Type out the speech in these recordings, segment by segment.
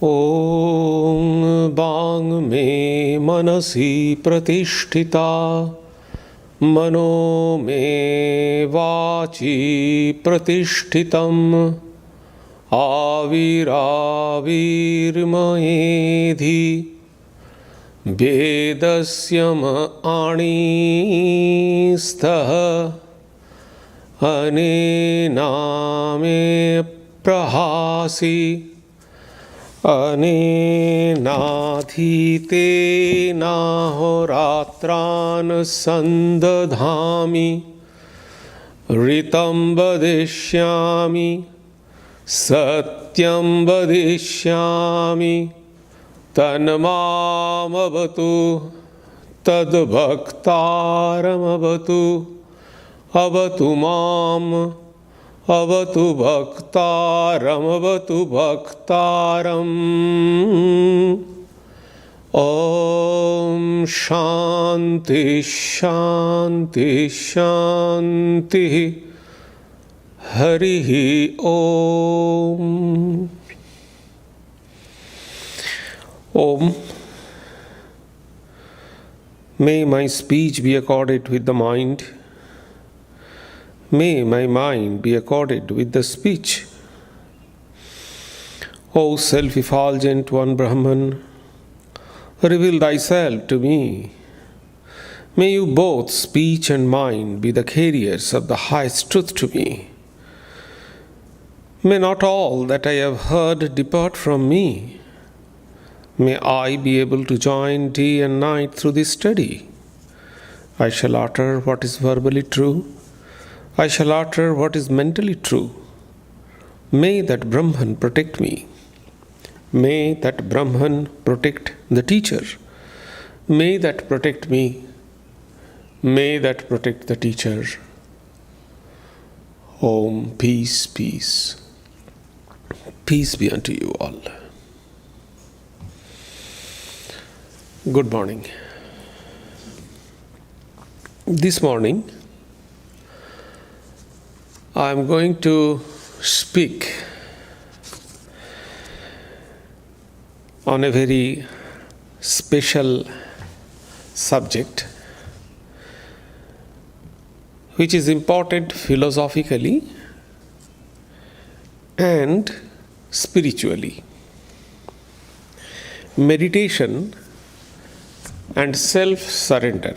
ॐ वाङ् मे मनसि प्रतिष्ठिता मनो मे वाचि प्रतिष्ठितम् आविराविर्मयेधि वेदस्य आणीस्थः अनेनामे प्रहासि अनेनाधीतेनाहोरात्रान् सन्दधामि ऋतं वदिष्यामि सत्यं वदिष्यामि तन्मामवतु तद्भक्तारमवतु अवतु माम् अवतु भक्तारमवतु भक्तारम्। ॐ शान्ति शान्ति शान्तिः। हरिः ॐ। Om. May my speech be accorded with the mind. May my mind be accorded with the speech. O self-effulgent one Brahman, reveal thyself to me. May you both, speech and mind, be the carriers of the highest truth to me. May not all that I have heard depart from me. May I be able to join day and night through this study. I shall utter what is verbally true. I shall utter what is mentally true. May that Brahman protect me. May that Brahman protect the teacher. May that protect me. May that protect the teacher. Om, peace, peace. Peace be unto you all. Good morning. This morning, I am going to speak on a very special subject, which is important philosophically and spiritually. Meditation and self-surrender.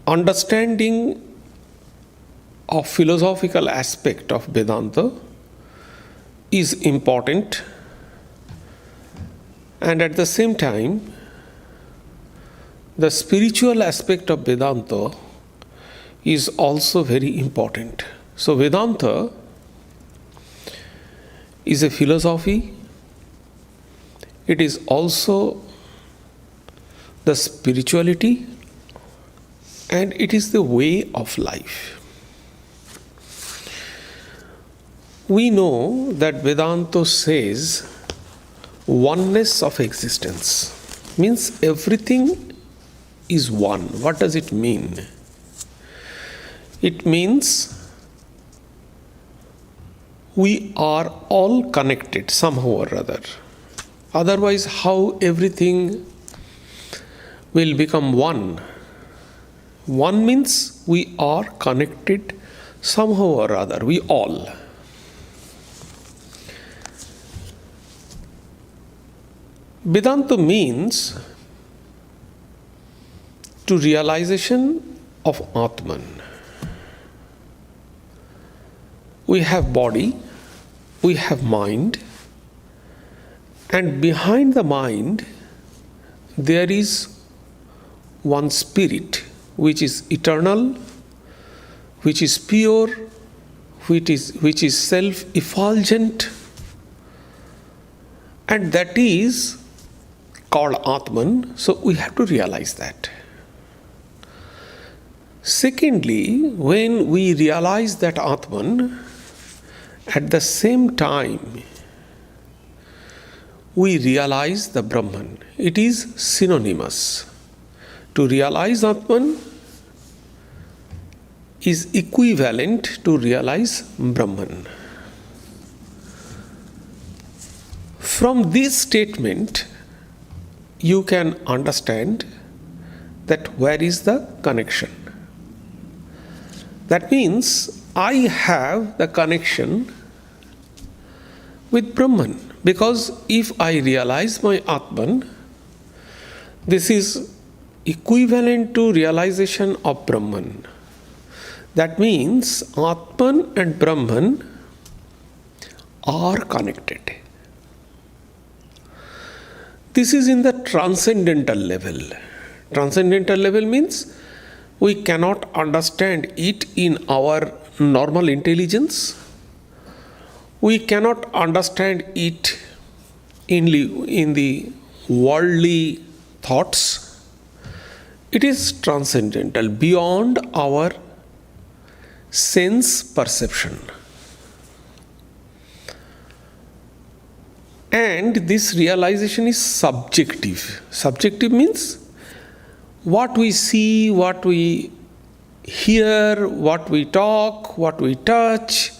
Understanding of philosophical aspect of Vedanta is important, and at the same time the spiritual aspect of Vedanta is also very important. So Vedanta is a philosophy. It is also the spirituality, and it is the way of life. We know that Vedanta says oneness of existence, means everything is one. What does it mean? It means we are all connected somehow or other. Otherwise, how everything will become one? One means we are connected somehow or other, we all. Vedanta means to realization of Atman. We have body, we have mind, and behind the mind there is one spirit which is eternal, which is pure, which is self-effulgent, and that is called Atman. So we have to realize that. Secondly, when we realize that Atman, at the same time we realize the Brahman. It is synonymous. To realize Atman, is equivalent to realize Brahman. From this statement, you can understand that where is the connection. That means I have the connection with Brahman, because if I realize my Atman, this is equivalent to realization of Brahman. That means Atman and Brahman are connected. This is in the transcendental level. Transcendental level means we cannot understand it in our normal intelligence. We cannot understand it in the worldly thoughts. It is transcendental, beyond our sense perception. And this realization is subjective. Subjective means what we see, what we hear, what we talk, what we touch,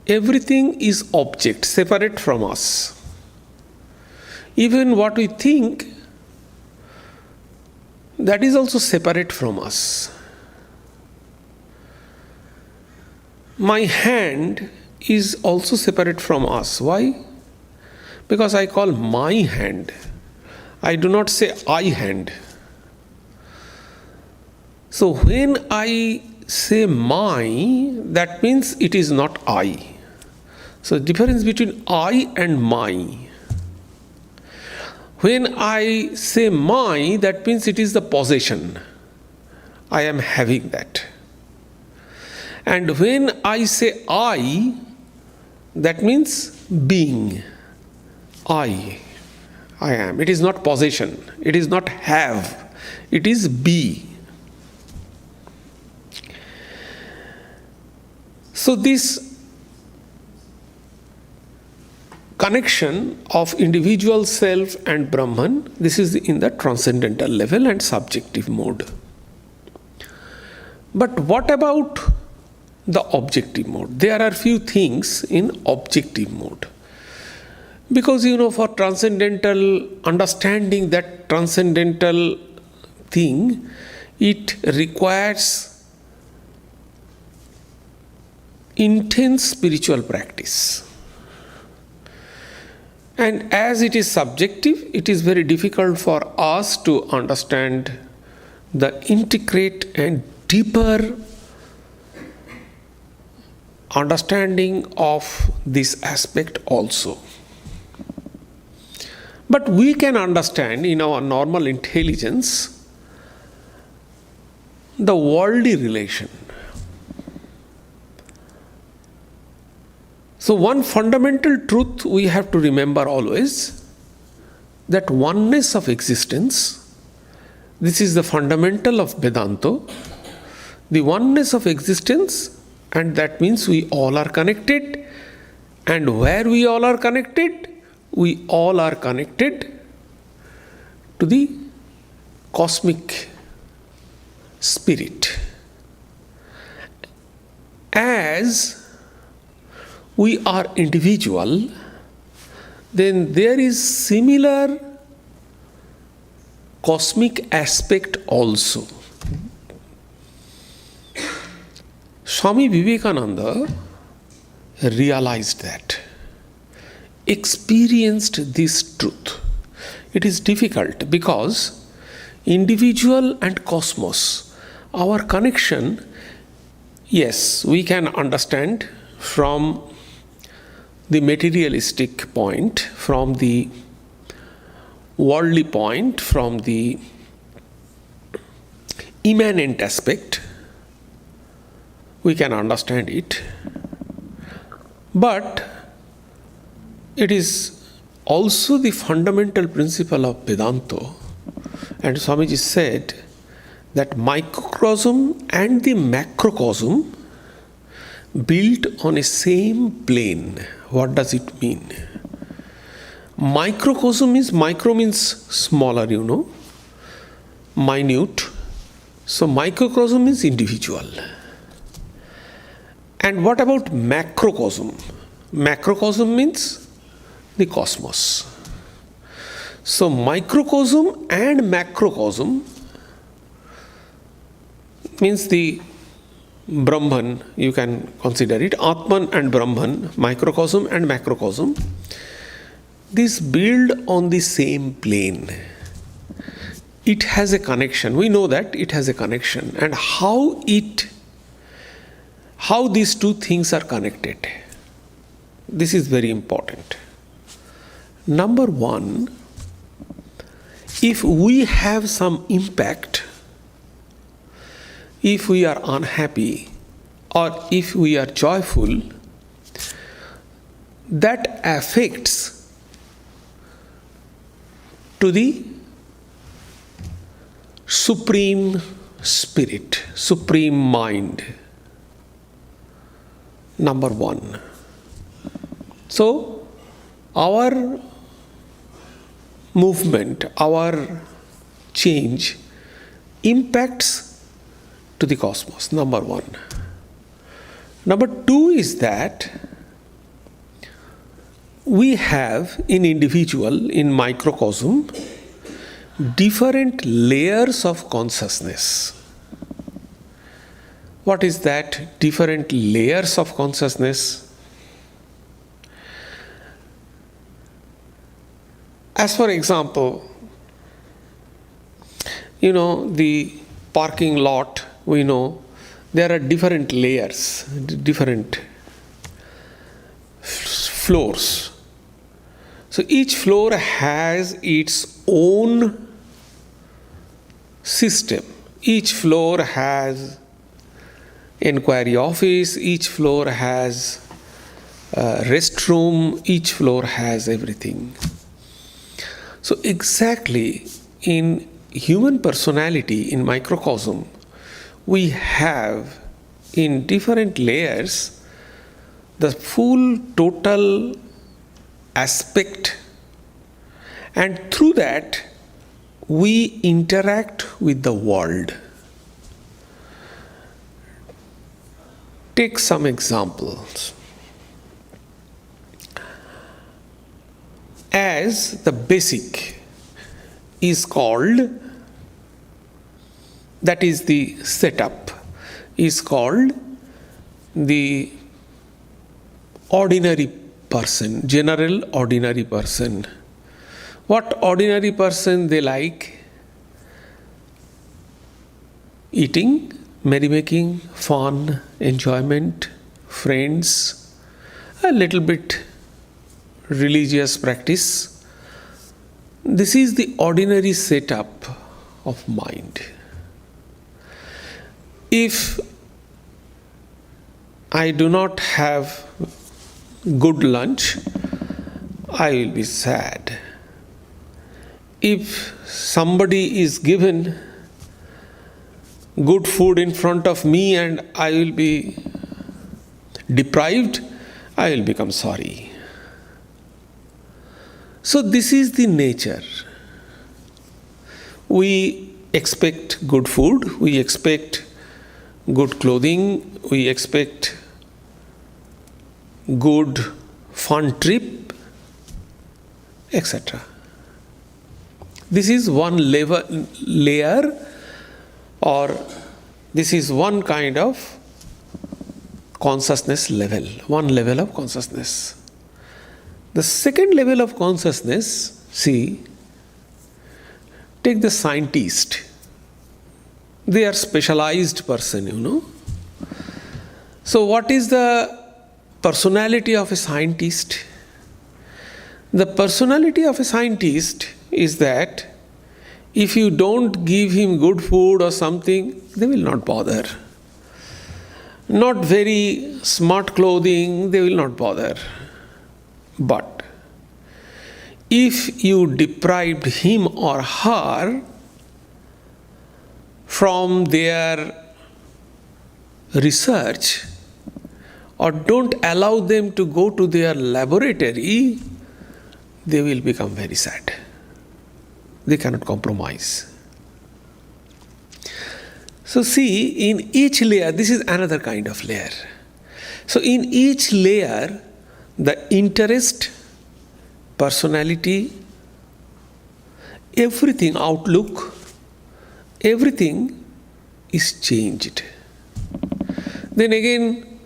everything is object, separate from us. Even what we think, that is also separate from us. My hand is also separate from us. Why? Because I call my hand. I do not say I hand. So when I say my, that means it is not I. So the difference between I and my. When I say my, that means it is the possession. I am having that. And when I say I, that means being. I am. It is not possession. It is not have. It is be. So this connection of individual self and Brahman, this is in the transcendental level and subjective mode. But what about the objective mode? There are few things in objective mode. Because for transcendental understanding that transcendental thing, it requires intense spiritual practice. And as it is subjective, it is very difficult for us to understand the intricate and deeper understanding of this aspect also. But we can understand in our normal intelligence the worldly relation. So one fundamental truth we have to remember always, that oneness of existence, this is the fundamental of Vedanta, the oneness of existence, and that means we all are connected. And where we all are connected? We all are connected to the cosmic spirit. As we are individual, then there is similar cosmic aspect also. Swami Vivekananda realized that, experienced this truth. It is difficult because individual and cosmos, our connection, yes, we can understand from the materialistic point, from the worldly point, from the immanent aspect, we can understand it. But it is also the fundamental principle of Vedanta. And Swamiji said that microcosm and the macrocosm built on a same plane. What does it mean? Microcosm is, micro means smaller, minute. So microcosm is individual. And what about macrocosm? Macrocosm means the cosmos. So microcosm and macrocosm means the Brahman, you can consider it, Atman and Brahman, microcosm and macrocosm. This build on the same plane. It has a connection. We know that it has a connection. And how these two things are connected. This is very important. Number one, if we have some impact, if we are unhappy or if we are joyful, that affects to the supreme spirit, supreme mind. Number one. So, our movement, our change impacts to the cosmos, number one. Number two is that we have in individual, in microcosm, different layers of consciousness. What is that? Different layers of consciousness. As for example, the parking lot, we know there are different layers, different floors. So each floor has its own system. Each floor has inquiry office, each floor has restroom, each floor has everything. So exactly in human personality, in microcosm, we have in different layers the full total aspect, and through that we interact with the world. Take some examples. As the basic is called, that is the setup, is called the ordinary person, general ordinary person. What ordinary person they like? Eating, merrymaking, fun, enjoyment, friends, a little bit religious practice. This is the ordinary setup of mind. If I do not have good lunch, I will be sad. If somebody is given good food in front of me and I will be deprived, I will become sorry. So this is the nature. We expect good food, we expect good clothing, we expect good fun trip, etc. This is one layer, or this is one kind of consciousness level, one level of consciousness. The second level of consciousness, see, take the scientist. They are specialized person, So what is the personality of a scientist? The personality of a scientist is that if you don't give him good food or something, they will not bother. Not very smart clothing, they will not bother. But if you deprived him or her from their research, or don't allow them to go to their laboratory, they will become very sad. They cannot compromise. So see, in each layer, this is another kind of layer. So in each layer, the interest, personality, everything, outlook, everything is changed. Then again,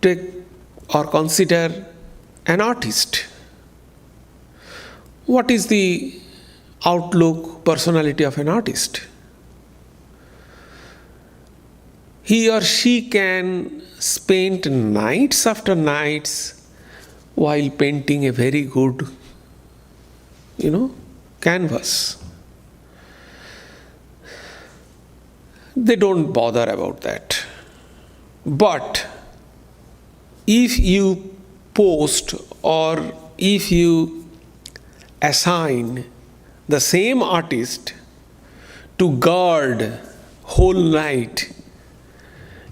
take or consider an artist. What is the outlook, personality of an artist? He or she can spend nights after nights while painting a very good, canvas. They don't bother about that. But if you post or if you assign the same artist to guard whole night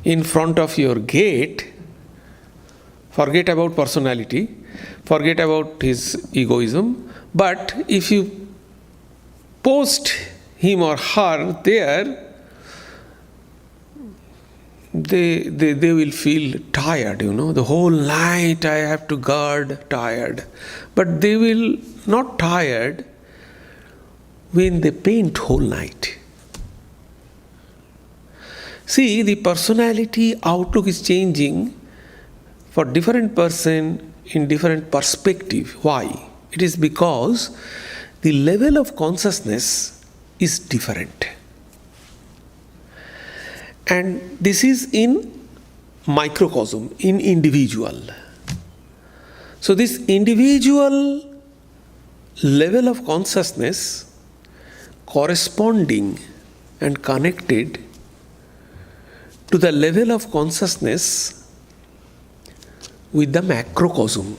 in front of your gate, forget about personality, forget about his egoism, but if you post him or her there, they will feel tired, the whole night I have to guard, tired. But they will not tired when they paint whole night. See, the personality outlook is changing for different person in different perspective. Why? It is because the level of consciousness is different. And this is in microcosm, in individual. So this individual level of consciousness corresponding and connected to the level of consciousness with the macrocosm.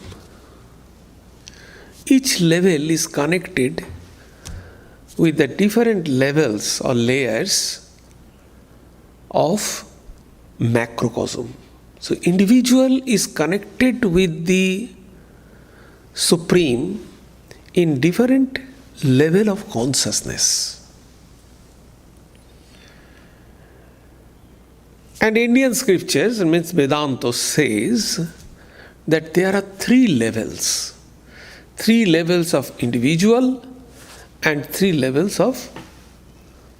Each level is connected with the different levels or layers of macrocosm. So individual is connected with the Supreme in different level of consciousness. And Indian scriptures, means Vedanta, says that there are three levels of individual and three levels of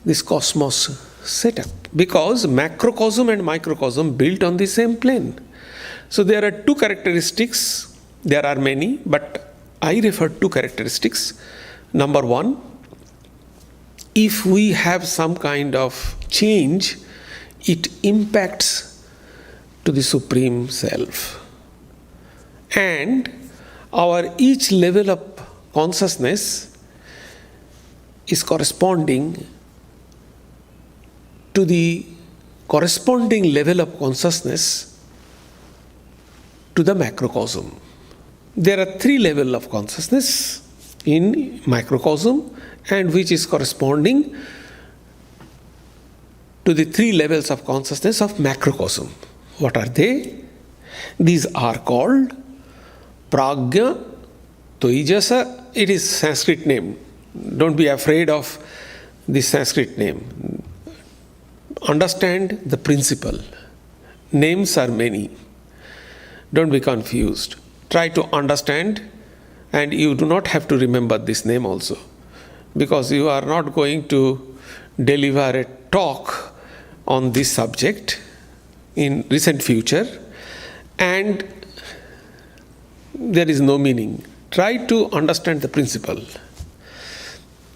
this cosmos setup, because macrocosm and microcosm built on the same plane. So there are two characteristics. There are many, but I refer two characteristics. Number one, if we have some kind of change, it impacts to the Supreme Self. And our each level of consciousness is corresponding to the corresponding level of consciousness to the macrocosm. There are three levels of consciousness in microcosm, and which is corresponding to the three levels of consciousness of macrocosm. What are they? These are called Pragya, Toijasa. It is Sanskrit name. Don't be afraid of this Sanskrit name. Understand the principle. Names are many. Don't be confused. Try to understand, and you do not have to remember this name also, because you are not going to deliver a talk on this subject in recent future, and there is no meaning. Try to understand the principle.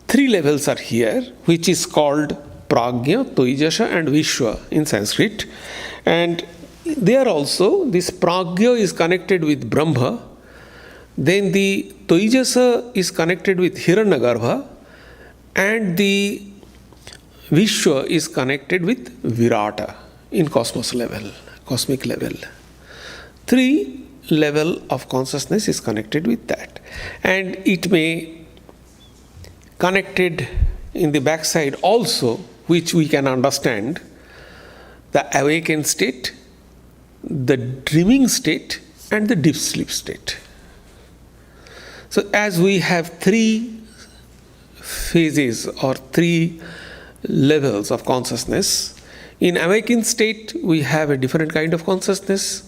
Three levels are here, which is called Pragya, Toijasa and Vishwa in Sanskrit. And there also this Pragya is connected with Brahma, then the Toijasa is connected with Hiranyagarbha, and the Vishwa is connected with Virata in cosmos level, cosmic level. Three level of consciousness is connected with that. And it may connected in the backside also, which we can understand, the awakened state, the dreaming state, and the deep sleep state. So as we have three phases or three levels of consciousness In awakened state, we have a different kind of consciousness.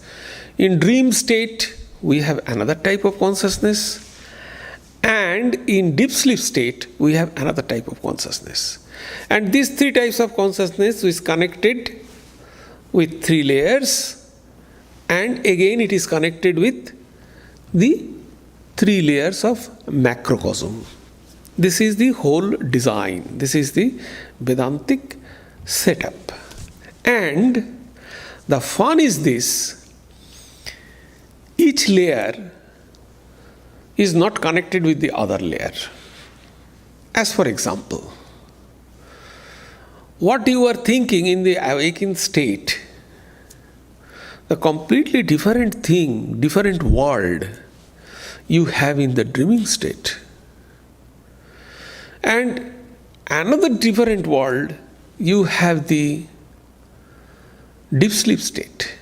In dream state, we have another type of consciousness. And in deep sleep state, we have another type of consciousness. And these three types of consciousness is connected with three layers, and again it is connected with the three layers of macrocosm. This is the whole design. This is the Vedantic setup. And the fun is this: each layer is not connected with the other layer. As for example, what you are thinking in the awakened state, the completely different thing, different world you have in the dreaming state. And another different world you have the deep sleep state.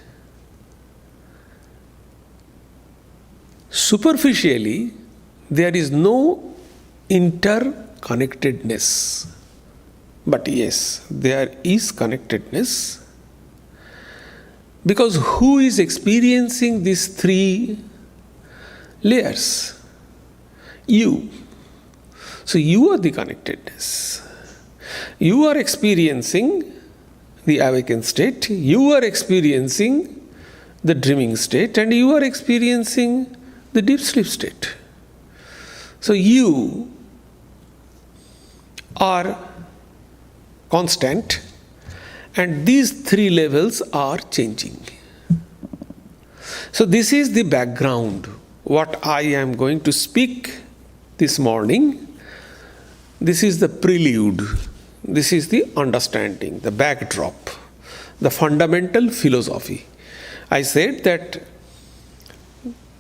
Superficially, there is no interconnectedness. But yes, there is connectedness. Because who is experiencing these three layers? You. So you are the connectedness. You are experiencing the awakened state, you are experiencing the dreaming state, and you are experiencing the deep sleep state. So you are constant, and these three levels are changing. So this is the background, what I am going to speak this morning. This is the prelude. This is the understanding, the backdrop, the fundamental philosophy. I said that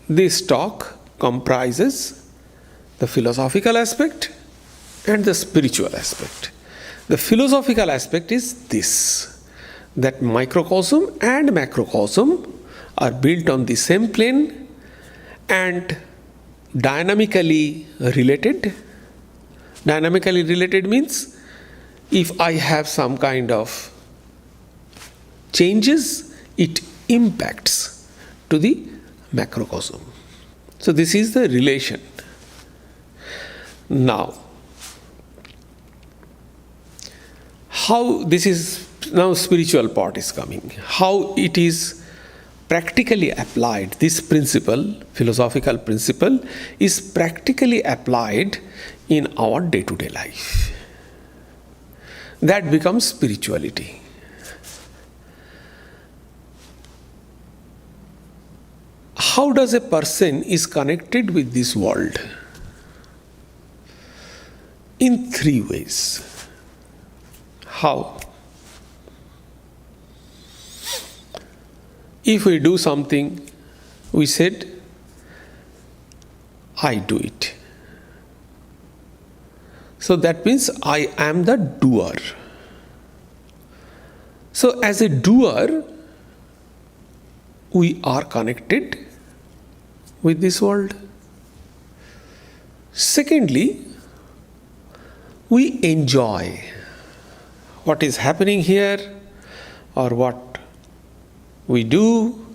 this talk comprises the philosophical aspect and the spiritual aspect. The philosophical aspect is this, that microcosm and macrocosm are built on the same plane and dynamically related. Dynamically related means if I have some kind of changes, it impacts to the macrocosm. So this is the relation. Now, how this is, now spiritual part is coming. How it is practically applied, this principle, philosophical principle, is practically applied in our day-to-day life. That becomes spirituality. How does a person is connected with this world? In three ways. How? If we do something, we said, I do it. So that means I am the doer. So as a doer, we are connected with this world. Secondly, we enjoy what is happening here or what we do.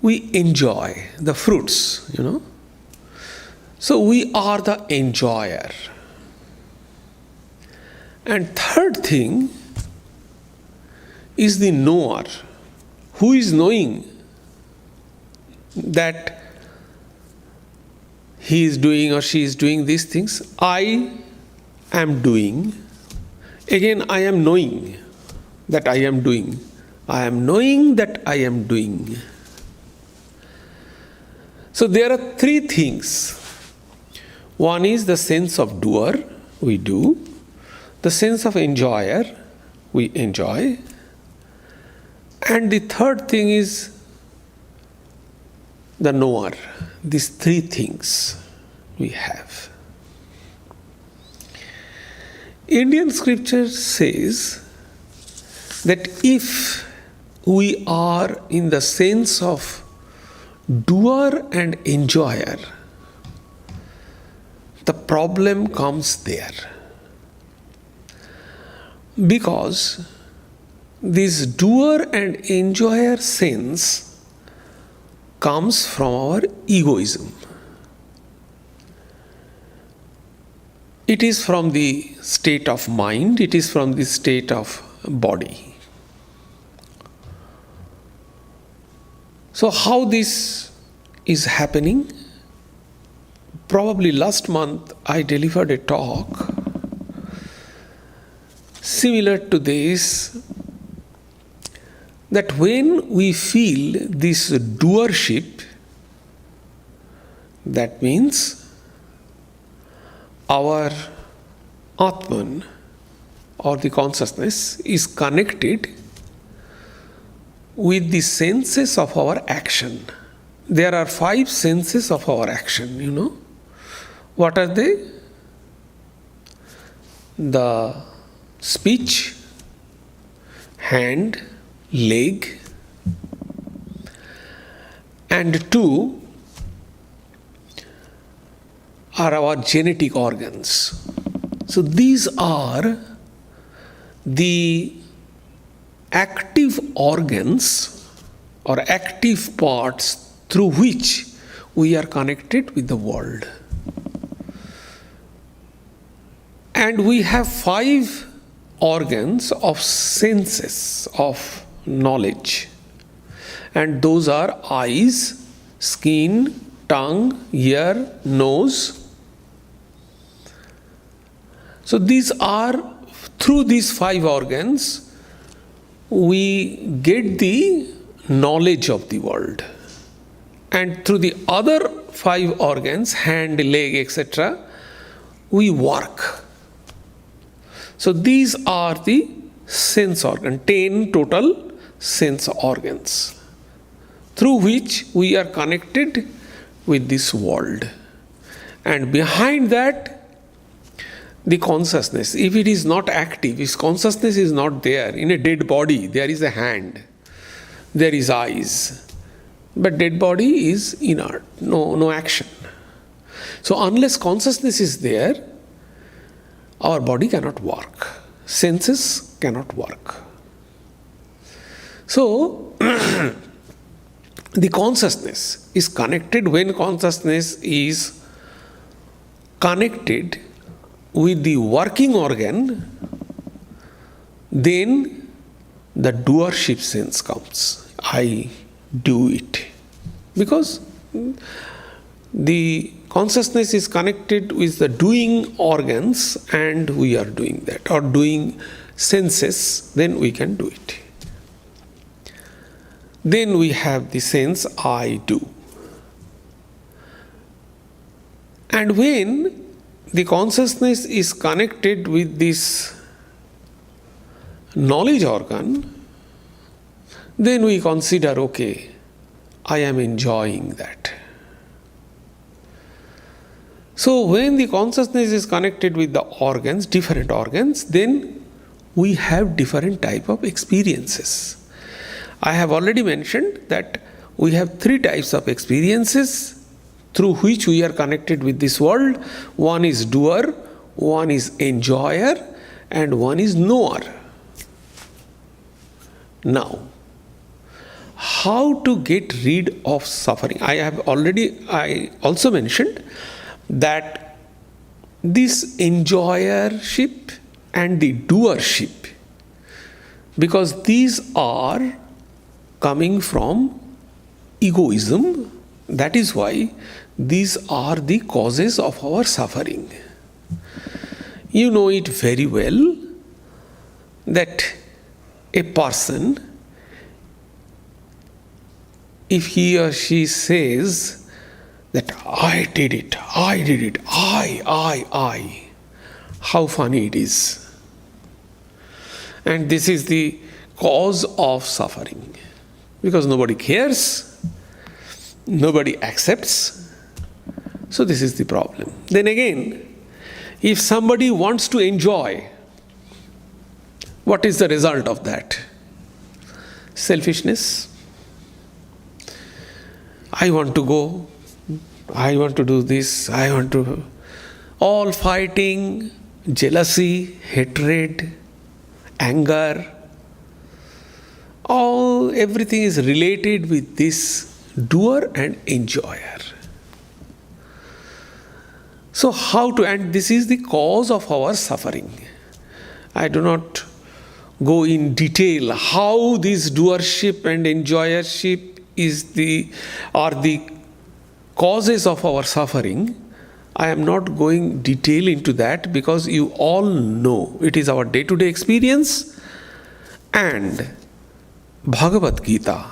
We enjoy the fruits, So we are the enjoyer. And third thing is the knower. Who is knowing that he is doing or she is doing these things? I am doing. Again, I am knowing that I am doing. I am knowing that I am doing. So there are three things. One is the sense of doer, we do. The sense of enjoyer, we enjoy. And the third thing is the knower. These three things we have. Indian scripture says that if we are in the sense of doer and enjoyer, the problem comes there. Because this doer and enjoyer sense comes from our egoism. It is from the state of mind, it is from the state of body. So how this is happening? Probably last month I delivered a talk similar to this, that when we feel this doership, that means our Atman or the consciousness is connected with the senses of our action. There are 5 senses of our action, What are they? The speech, hand, leg, and 2 are our genetic organs. So these are the active organs or active parts through which we are connected with the world. And we have 5 organs of senses of knowledge. And those are eyes, skin, tongue, ear, nose. So these are, through these 5 organs, we get the knowledge of the world. And through the other 5 organs, hand, leg, etc., we work. So these are the sense organs, 10 total sense organs, through which we are connected with this world. And behind that, the consciousness, if it is not active, if consciousness is not there, in a dead body, there is a hand, there is eyes, but dead body is inert, no action. So unless consciousness is there, our body cannot work, senses cannot work. So the consciousness is connected. When consciousness is connected with the working organ, then the doership sense comes. I do it. Because the consciousness is connected with the doing organs and we are doing that, or doing senses, then we can do it. Then we have the sense I do. And when the consciousness is connected with this knowledge organ, then we consider, okay, I am enjoying that. So when the consciousness is connected with the organs, different organs, then we have different type of experiences. I have already mentioned that we have 3 types of experiences through which we are connected with this world. One is doer, one is enjoyer, and one is knower. Now, how to get rid of suffering? I also mentioned that this enjoyership and the doership, because these are coming from egoism, that is why these are the causes of our suffering. You know it very well that a person, if he or she says that I did it, I, how funny it is. And this is the cause of suffering. Because nobody cares, nobody accepts. So this is the problem. Then again, if somebody wants to enjoy, what is the result of that? Selfishness. I want to go, I want to do this, all fighting, jealousy, hatred, anger. everything is related with this doer and enjoyer. So and this is the cause of our suffering. I do not go in detail how this doership and enjoyership are the causes of our suffering. I am not going detail into that because you all know it is our day-to-day experience, and Bhagavad Gita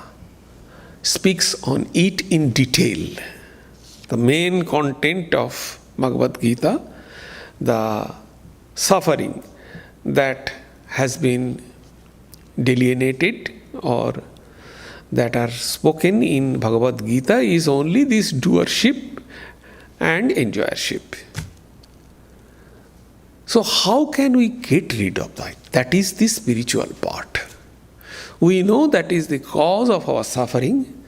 speaks on it in detail. The main content of Bhagavad Gita, the suffering that has been delineated or that are spoken in Bhagavad Gita is only this doership and enjoyership. So how can we get rid of that? That is the spiritual part. We know that is the cause of our suffering,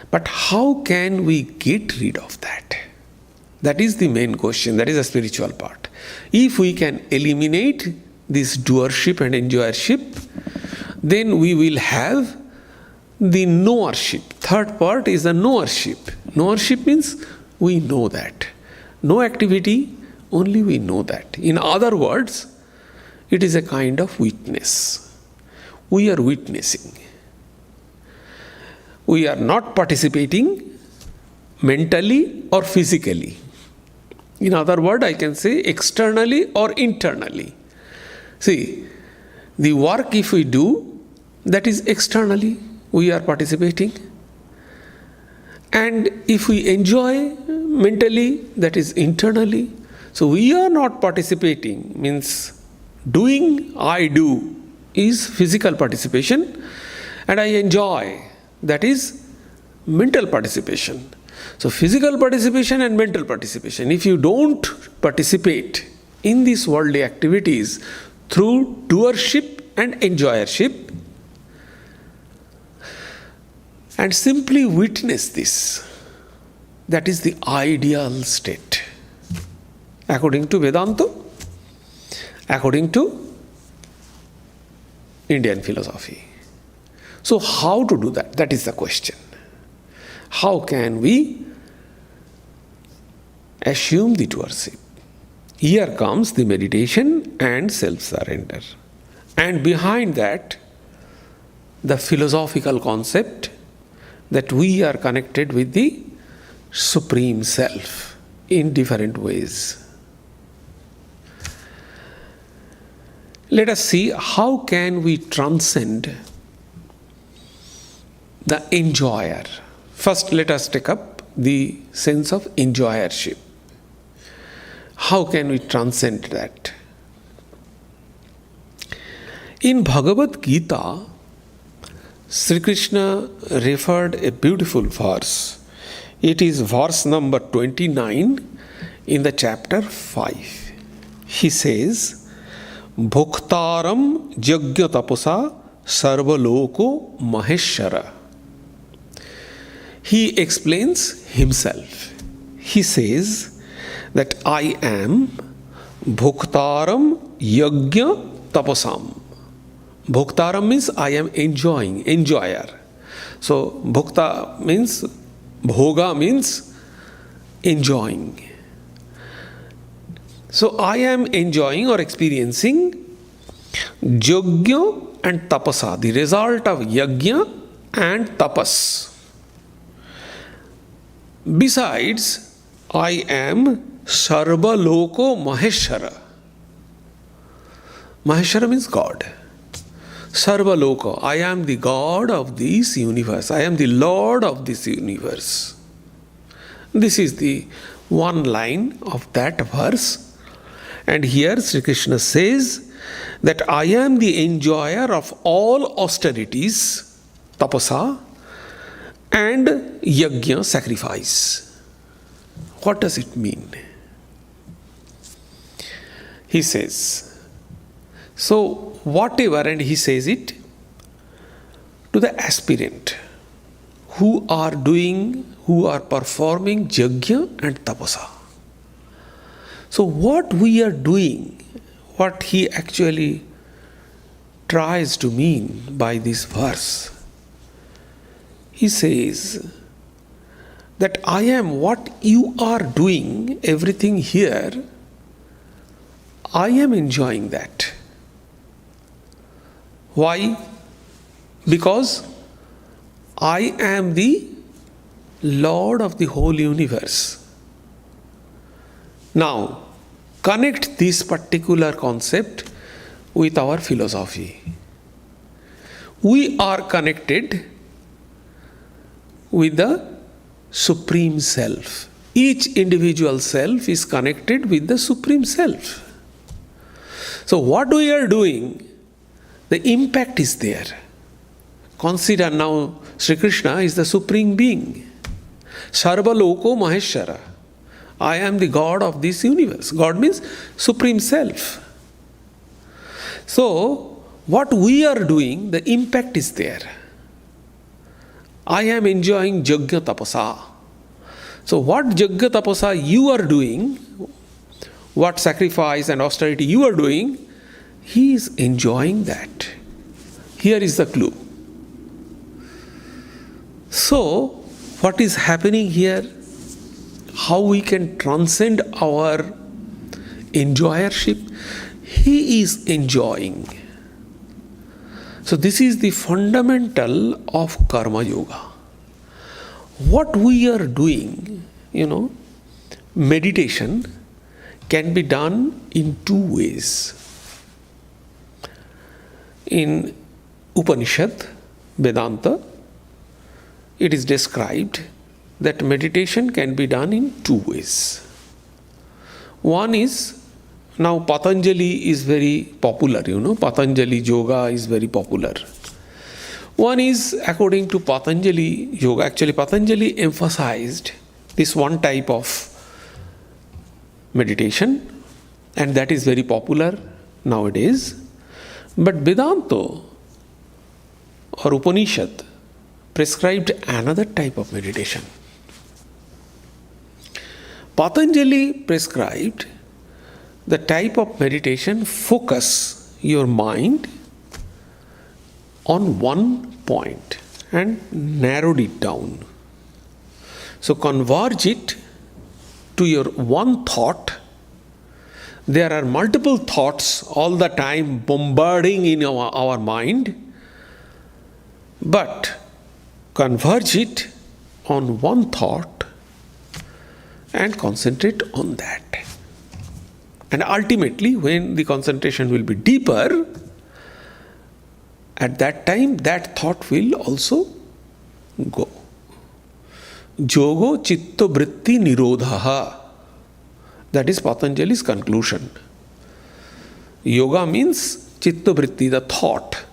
but how can we get rid of that? That is the main question. That is the spiritual part. If we can eliminate this doership and enjoyership, then we will have the knowership. Third part is the knowership. Knowership means we know that. No activity, only we know that. In other words, it is a kind of witness. We are witnessing. We are not participating mentally or physically. In other words, I can say externally or internally. See, the work if we do, that is externally, we are participating. And if we enjoy mentally, that is internally. So we are not participating, means doing, I do, is physical participation, and I enjoy, that is mental participation. So physical participation and mental participation. If you don't participate in these worldly activities through doership and enjoyership, and simply witness this, that is the ideal state. According to Vedanta, according to Indian philosophy. So how to do that? That is the question. How can we assume the doership? Here comes the meditation and self-surrender. And behind that, the philosophical concept that we are connected with the Supreme Self in different ways. Let us see how can we transcend the enjoyer. First, let us take up the sense of enjoyership. How can we transcend that? In Bhagavad Gita, Sri Krishna referred a beautiful verse. It is verse number 29 in the chapter 5. He says, Bhuktaram Jagya Tapusa Sarvaloko Maheshwara. He explains himself. He says that I am Bhuktaram Yajna Tapasam. Bhuktaram means I am enjoying, enjoyer. So Bhukta means, Bhoga means enjoying. So I am enjoying or experiencing Yajna and Tapasa, the result of Yajna and Tapas. Besides, I am Sarva Loko Maheshwara. Maheshwara means God. Sarva Loko, I am the God of this universe. I am the Lord of this universe. This is the one line of that verse. And here Sri Krishna says that I am the enjoyer of all austerities, tapasa, and yajna, sacrifice. What does it mean? He says, so whatever, and he says it to the aspirant who are performing yajna and tapasa. So what we are doing, what he actually tries to mean by this verse, he says that I am what you are doing, everything here, I am enjoying that. Why? Because I am the Lord of the whole universe. Now, connect this particular concept with our philosophy. We are connected with the Supreme Self. Each individual self is connected with the Supreme Self. So what we are doing, the impact is there. Consider now, Sri Krishna is the Supreme Being. Sarva Loko Maheshwara. I am the God of this universe. God means Supreme Self. So, what we are doing, the impact is there. I am enjoying Yajna Tapasa. So, what Yajna Tapasa you are doing, what sacrifice and austerity you are doing, he is enjoying that. Here is the clue. So, what is happening here? How we can transcend our enjoyership? He is enjoying. So this is the fundamental of Karma Yoga. What we are doing, meditation can be done in two ways. In Upanishad, Vedanta, it is described that meditation can be done in two ways. One is, now Patanjali is very popular, Patanjali Yoga is very popular. One is according to Patanjali Yoga. Actually, Patanjali emphasized this one type of meditation, and that is very popular nowadays. But Vedanta or Upanishad prescribed another type of meditation. Patanjali prescribed the type of meditation, focus your mind on one point and narrowed it down. So converge it to your one thought. There are multiple thoughts all the time bombarding in our mind, but converge it on one thought and concentrate on that. And ultimately, when the concentration will be deeper, at that time, that thought will also go. Jogo chitta vritti nirodhaha. That is Patanjali's conclusion. Yoga means chitta vritti, the thought.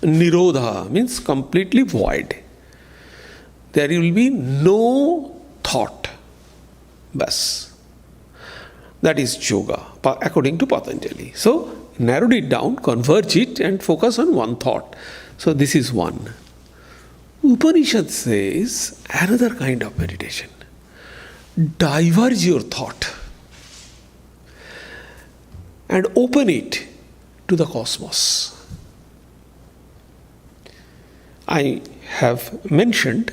Nirodha means completely void. There will be no thought. Bas. That is yoga, according to Patanjali. So, narrowed it down, converge it, and focus on one thought. So, this is one. Upanishad says another kind of meditation. Diverge your thought and open it to the cosmos. I have mentioned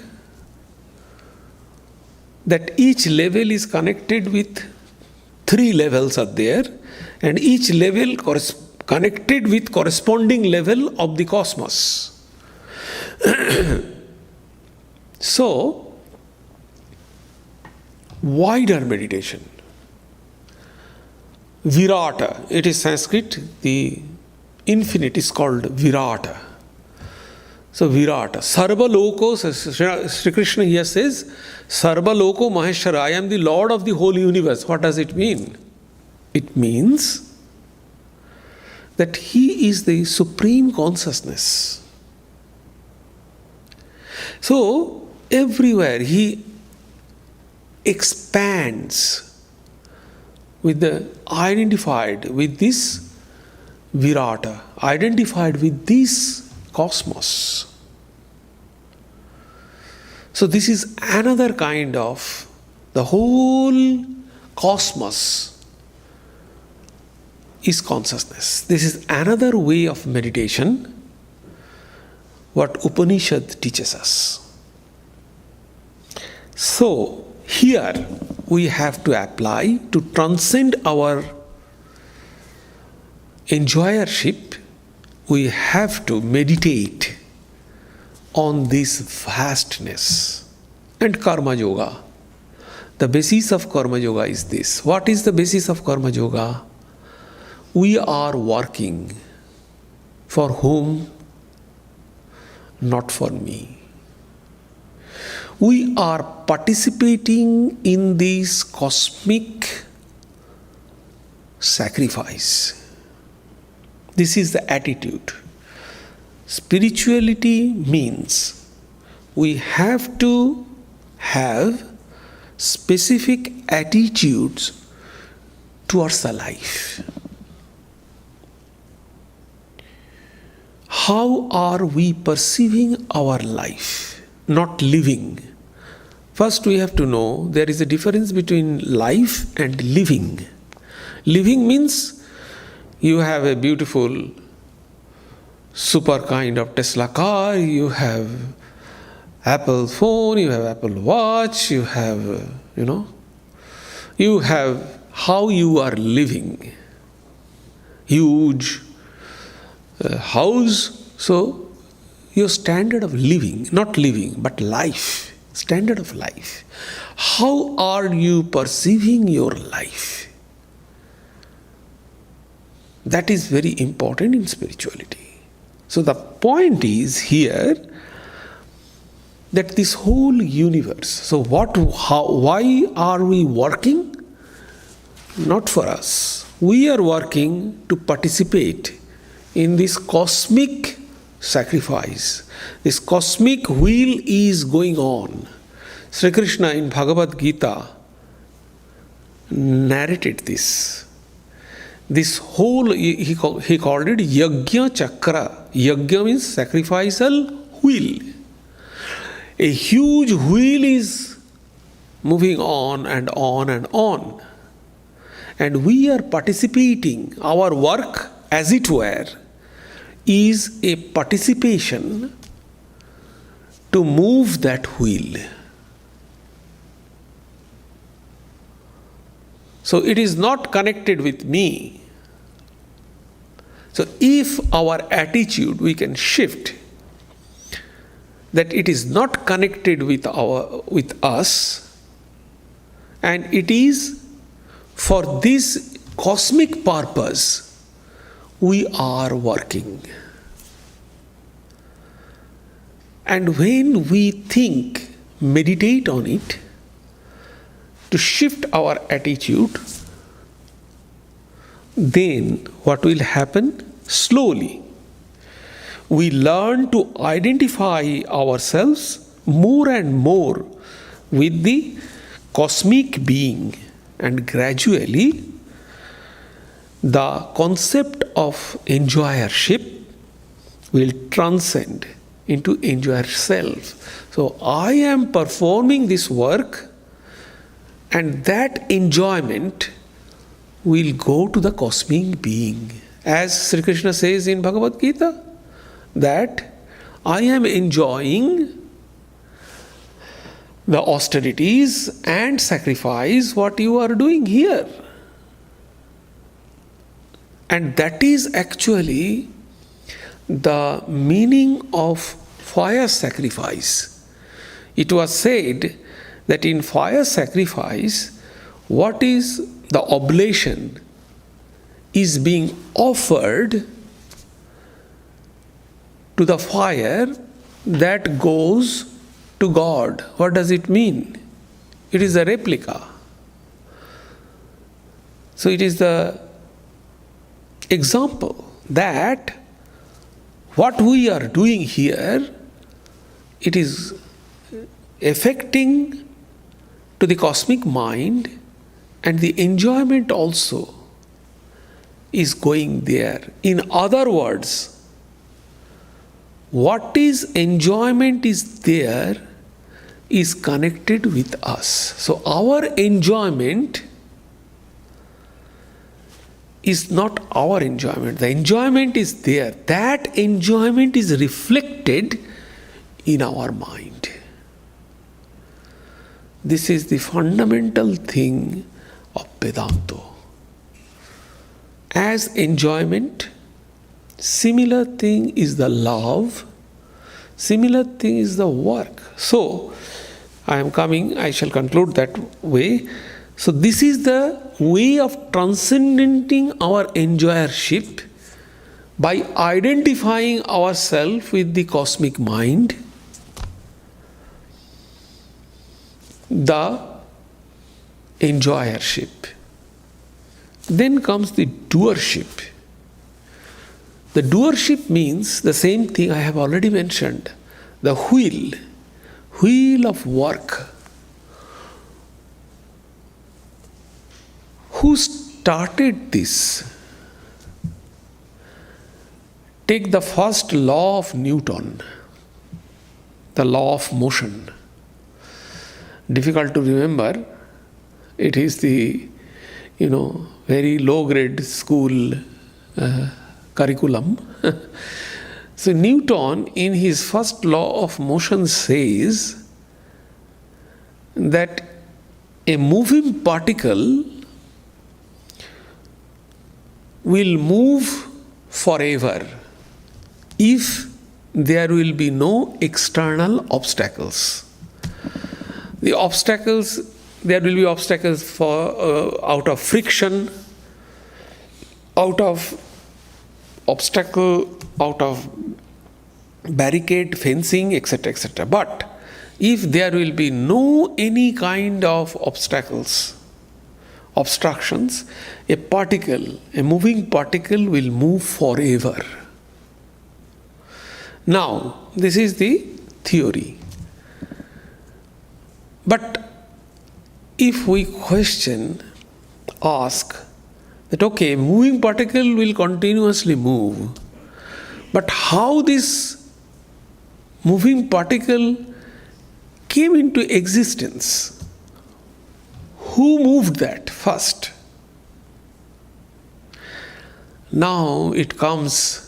that each level is connected with 3 levels are there, and each level connected with corresponding level of the cosmos. So, wider meditation. Virata, it is Sanskrit, the infinite is called Virata. So Virata, Sarva Loko, Sri Krishna here says, Sarva Loko Maheshwara, I am the Lord of the whole universe. What does it mean? It means that He is the supreme consciousness. So everywhere He expands identified with this Virata, identified with this cosmos. So this is another kind of, the whole cosmos is consciousness. This is another way of meditation, what Upanishad teaches us. So, here we have to apply to transcend our enjoyership, we have to meditate on this vastness. And Karma Yoga. The basis of Karma Yoga is this. What is the basis of Karma Yoga? We are working for whom? Not for me. We are participating in this cosmic sacrifice. This is the attitude. Spirituality means we have to have specific attitudes towards the life. How are we perceiving our life? Not living. First we have to know there is a difference between life and living. Living means you have a beautiful, super kind of Tesla car, you have Apple phone, you have Apple watch, you have, you have how you are living. Huge house. So, your standard of living, not living, but life, standard of life. How are you perceiving your life? That is very important in spirituality. So the point is here that this whole universe, so why are we working? Not for us. We are working to participate in this cosmic sacrifice. This cosmic wheel is going on. Sri Krishna in Bhagavad Gita narrated this. This whole, he called it Yajna Chakra. Yajna means sacrificial wheel. A huge wheel is moving on and on and on. And we are participating. Our work, as it were, is a participation to move that wheel. So it is not connected with me. So if our attitude we can shift, that it is not connected with us, and it is for this cosmic purpose we are working. And when we think, meditate on it, to shift our attitude, then what will happen? Slowly, we learn to identify ourselves more and more with the cosmic being, and gradually the concept of enjoyership will transcend into enjoyer self. So I am performing this work, and that enjoyment will go to the cosmic being. As Sri Krishna says in Bhagavad Gita, that I am enjoying the austerities and sacrifice what you are doing here. And that is actually the meaning of fire sacrifice. It was said that in fire sacrifice, what is the oblation is being offered to the fire that goes to God. What does it mean? It is a replica. So it is the example that what we are doing here, it is affecting to the cosmic mind, and the enjoyment also is going there. In other words, what is enjoyment is there is connected with us. So our enjoyment is not our enjoyment. The enjoyment is there. That enjoyment is reflected in our mind. This is the fundamental thing of Vedanta. As enjoyment, similar thing is the love, similar thing is the work. So, I shall conclude that way. So, this is the way of transcending our enjoyership by identifying ourselves with the cosmic mind, the enjoyership. Then comes the doership. The doership means the same thing I have already mentioned, the wheel of work. Who started this? Take the first law of Newton, the law of motion. Difficult to remember. It is the, very low grade school curriculum. So Newton, in his first law of motion, says that a moving particle will move forever if there will be no external obstacles. There will be obstacles for out of friction, out of barricade, fencing, etc., etc. But if there will be no any kind of obstructions, a moving particle will move forever. Now, this is the theory. But if we ask that, okay, moving particle will continuously move, but how this moving particle came into existence? Who moved that first? Now it comes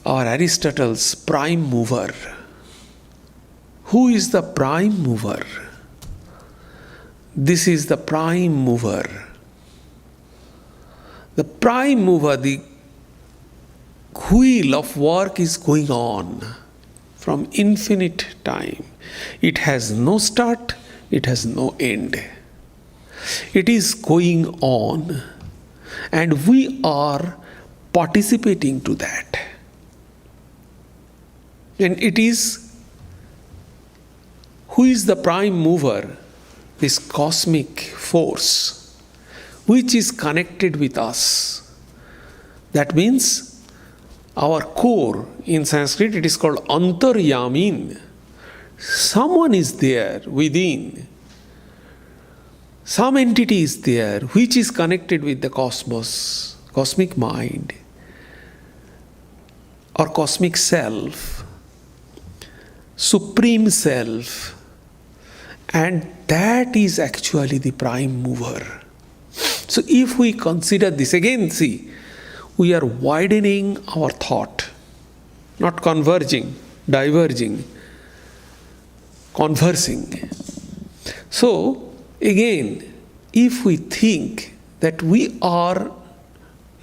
our Aristotle's prime mover. Who is the prime mover? This is the prime mover. The prime mover, the wheel of work is going on from infinite time. It has no start, it has no end. It is going on, and we are participating to that. And it is, who is the prime mover? This cosmic force, which is connected with us. That means our core, in Sanskrit it is called antaryamin. Someone is there within. Some entity is there which is connected with the cosmos, cosmic mind, or cosmic self, supreme self. And that is actually the prime mover. So if we consider this, again see, we are widening our thought, not converging, diverging, conversing. So again, if we think that we are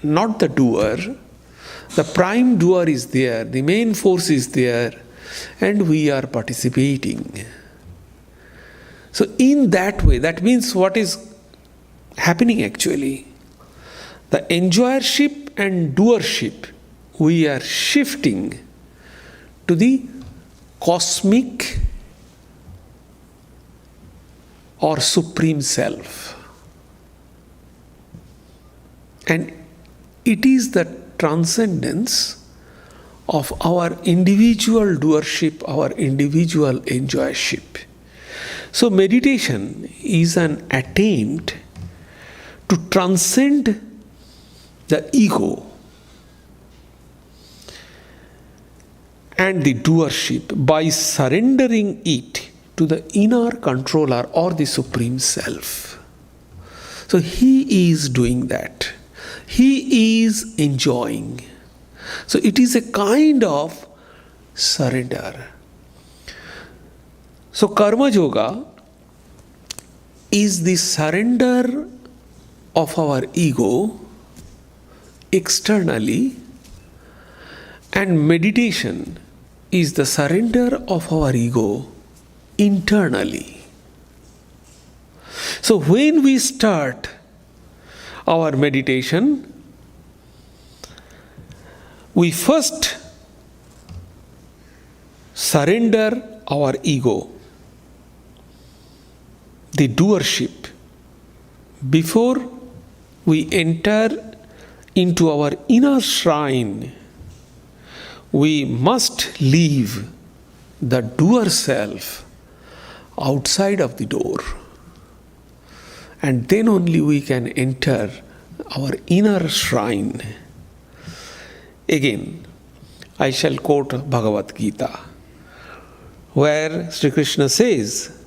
not the doer, the prime doer is there, the main force is there, and we are participating. So in that way, that means what is happening actually? The enjoyership and doership, we are shifting to the cosmic or supreme self. And it is the transcendence of our individual doership, our individual enjoyership. So meditation is an attempt to transcend the ego and the doership by surrendering it to the inner controller or the supreme self. So he is doing that. He is enjoying. So it is a kind of surrender. So Karma Yoga is the surrender of our ego externally, and meditation is the surrender of our ego internally. So when we start our meditation, we first surrender our ego, the doership, before we enter into our inner shrine. We must leave the doer self outside of the door, and then only we can enter our inner shrine. Again, I shall quote Bhagavad Gita, where Sri Krishna says,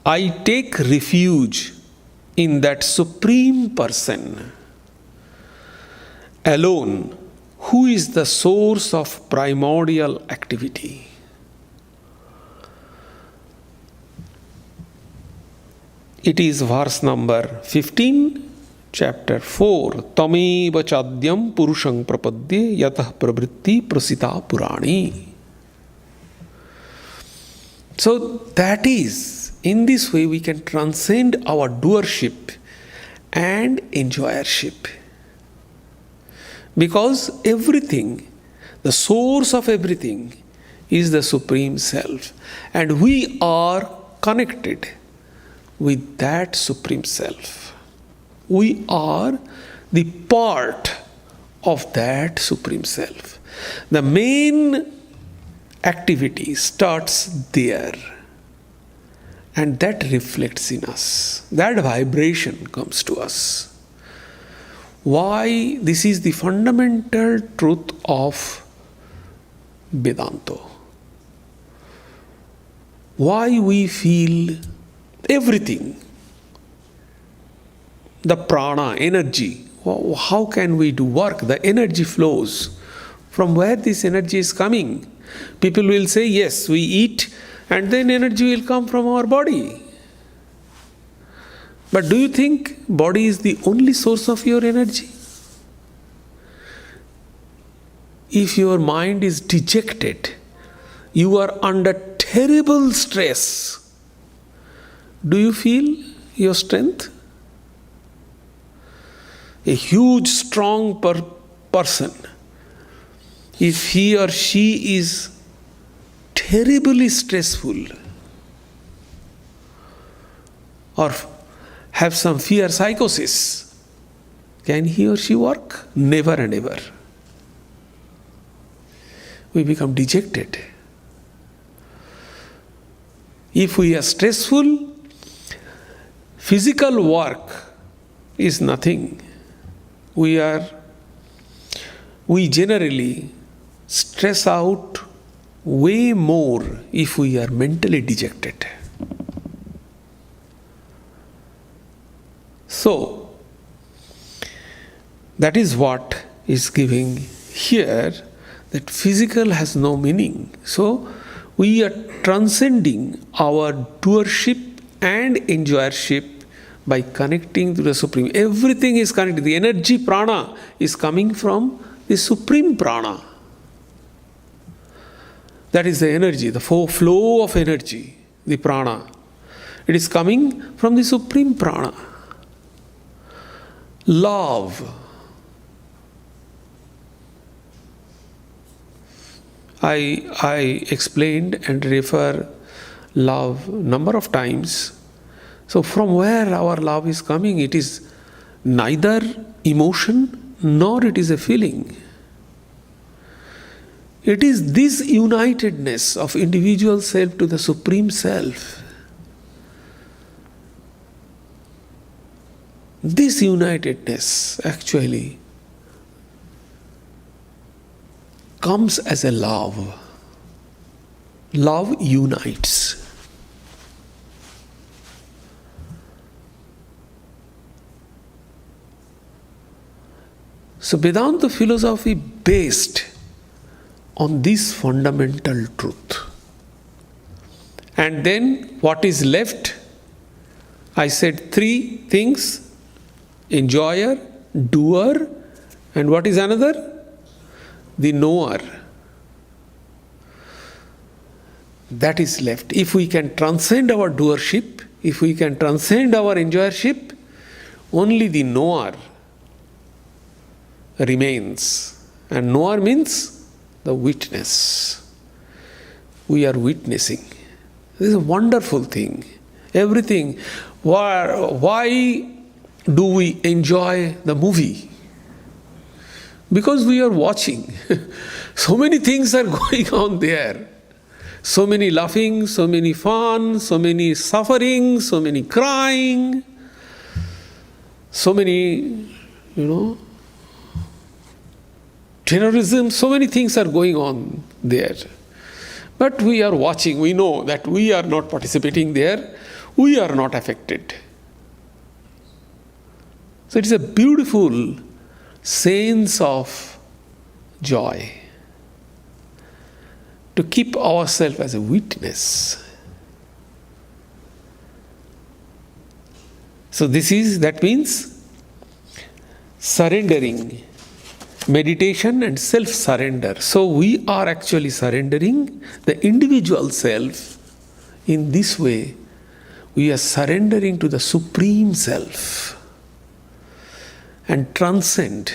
I take refuge in that Supreme Person alone, who is the source of primordial activity. It is verse number 15, chapter 4. Tameva chadyam purusham prapadye yatah pravritti prasita purani. So that is, in this way we can transcend our doership and enjoyership. Because everything, the source of everything, is the Supreme Self. And we are connected with that Supreme Self. We are the part of that Supreme Self. The main activity starts there, and that reflects in us. That vibration comes to us. Why? This is the fundamental truth of Vedanta. Why we feel everything, the prana, energy. How can we do work? The energy flows. From where this energy is coming? People will say, yes, we eat and then energy will come from our body. But do you think body is the only source of your energy? If your mind is dejected, you are under terrible stress, do you feel your strength? A huge, strong person, if he or she is terribly stressful or have some fear psychosis, can he or she work? Never and ever. We become dejected. If we are stressful, physical work is nothing. We generally stress out way more if we are mentally dejected. So, that is what is giving here, that physical has no meaning. So, we are transcending our doership and enjoyership by connecting to the Supreme. Everything is connected. The energy prana is coming from the Supreme Prana. That is the energy, the flow of energy, the prana. It is coming from the Supreme Prana. Love. I explained and refer love number of times. So from where our love is coming, it is neither emotion nor it is a feeling. It is this unitedness of individual self to the Supreme Self. This unitedness actually comes as a love. Love unites. So Vedanta philosophy based on this fundamental truth. And then what is left? I said 3 things: enjoyer, doer, and what is another? The knower. That is left. If we can transcend our doership, if we can transcend our enjoyership, only the knower remains. And knower means the witness. We are witnessing. This is a wonderful thing. Everything. Why do we enjoy the movie? Because we are watching. So many things are going on there. So many laughing, so many fun, so many suffering, so many crying, so many, terrorism, so many things are going on there. But we are watching, we know that we are not participating there, we are not affected. So it is a beautiful sense of joy to keep ourselves as a witness. So that means surrendering, meditation and self-surrender. So we are actually surrendering the individual self. In this way, we are surrendering to the Supreme Self and transcend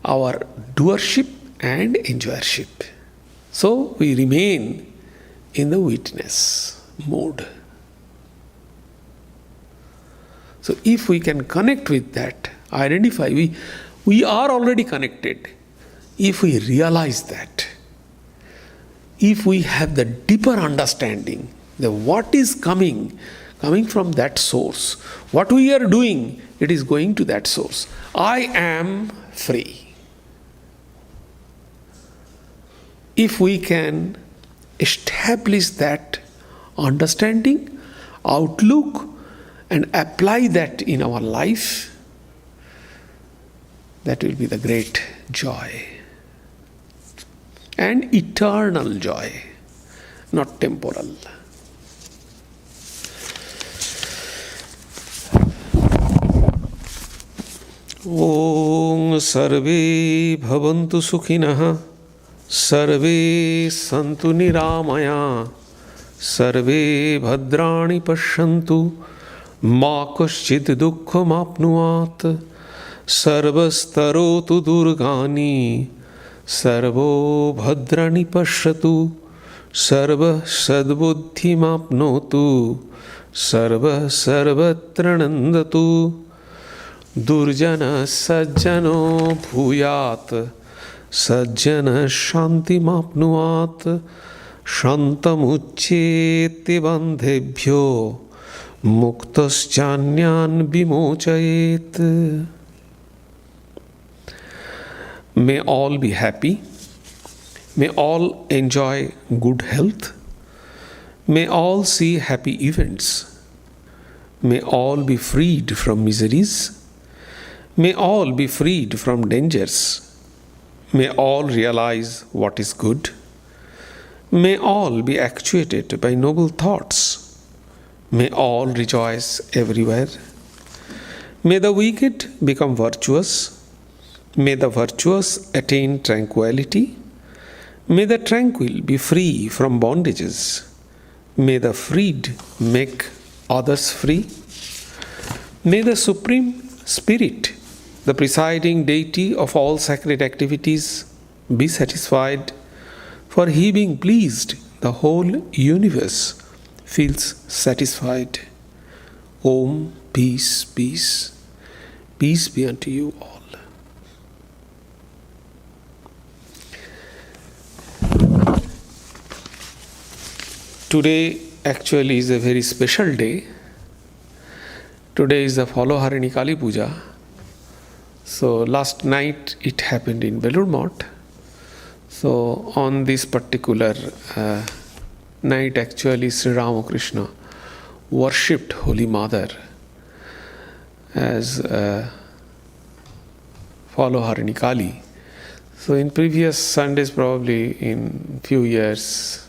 our doership and enjoyership. So we remain in the witness mode. So if we can connect with that, identify, we are already connected. If we realize that, if we have the deeper understanding that what is coming from that source, what we are doing, it is going to that source. I am free. If we can establish that understanding, outlook, and apply that in our life, that will be the great joy. And eternal joy, not temporal. Om Sarve Bhavantu Sukhinah Sarve Santu Niramaya Sarve Bhadrani Pashyantu Ma Kaschid Dukkham Apnuat Sarvastarotu Durgani Sarvo Bhadrani Pashyatu Sarva Sadbuddhim Apnotu Sarva Sarvatranandatu Durjana Sajjano Bhuyat Sajjana Shanti Mapnuat Shantamuccheti Bandhebhyo Muktaschanyan Bimochayet. May all be happy. May all enjoy good health. May all see happy events. May all be freed from miseries. May all be freed from dangers. May all realize what is good. May all be actuated by noble thoughts. May all rejoice everywhere. May the wicked become virtuous. May the virtuous attain tranquility. May the tranquil be free from bondages. May the freed make others free. May the Supreme Spirit, the presiding deity of all sacred activities, be satisfied, for he being pleased, the whole universe feels satisfied. Om, peace, peace. Peace be unto you all. Today actually is a very special day. Today is the Follow Harini Kali Puja. So last night it happened in Belur Math. So on this particular night actually Sri Ramakrishna worshipped Holy Mother as Follow Harini Kali. So in previous Sundays, probably in few years,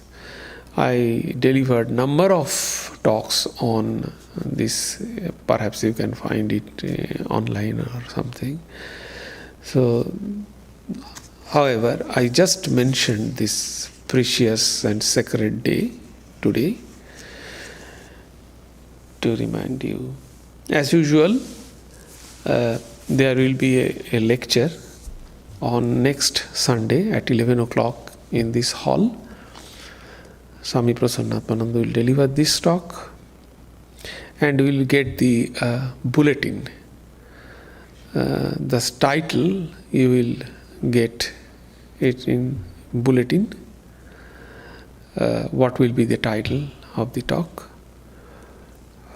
I delivered number of talks on this. Perhaps you can find it online or something. So, however, I just mentioned this precious and sacred day today to remind you. As usual, there will be a lecture on next Sunday at 11 o'clock in this hall. Swami Prasannatmananda will deliver this talk, and we will get the bulletin. The title you will get it in bulletin. What will be the title of the talk?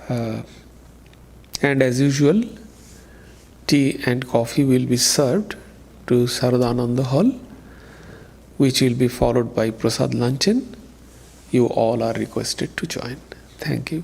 And as usual, tea and coffee will be served to Saradananda Hall, which will be followed by Prasad Luncheon. You all are requested to join. Thank you.